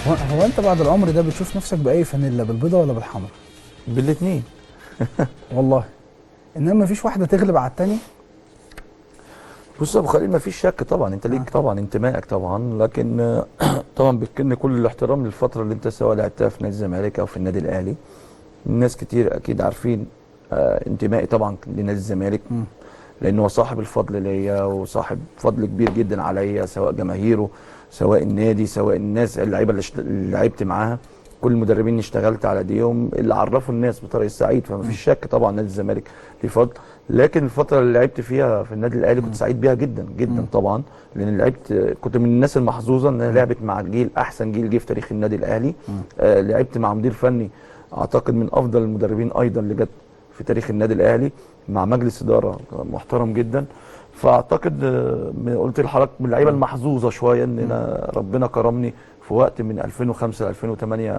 هو انت بعد العمر ده بتشوف نفسك باي فانيلا، بالبيضه ولا بالحمراء؟ بالاثنين. والله. انما مفيش واحده تغلب على التانيه. بص يا ابو خليل، ما فيش شك طبعا، انت اه. ليك طبعا انتمائك طبعا، لكن طبعا بتكن كل الاحترام للفتره اللي انت سواء لعبتها في نادي الزمالك او في النادي الاهلي. الناس كتير اكيد عارفين انتمائي طبعا لنادي الزمالك، مم. لانه هو صاحب الفضل ليا وصاحب فضل كبير جدا عليا، سواء جماهيره سواء النادي سواء الناس اللعيبه اللي لعبت معاها. كل المدربين اللي اشتغلت على ايديهم اللي عرفوا الناس بطريق السعيد، فما مم. فيش شك طبعا نادي الزمالك ليه فضل. لكن الفتره اللي لعبت فيها في النادي الاهلي كنت مم. سعيد بيها جدا جدا مم. طبعا، لان لعبت كنت من الناس المحظوظه ان انا مم. لعبت مع جيل احسن جيل جه في تاريخ النادي الاهلي. مم. لعبت مع مدير فني اعتقد من افضل المدربين ايضا اللي جت في تاريخ النادي الاهلي، مع مجلس اداره محترم جدا. فاعتقد قلت لحضرتك من اللعيبه مم. المحظوظه شويه ان مم. انا ربنا كرمني في وقت من 2005 ل 2008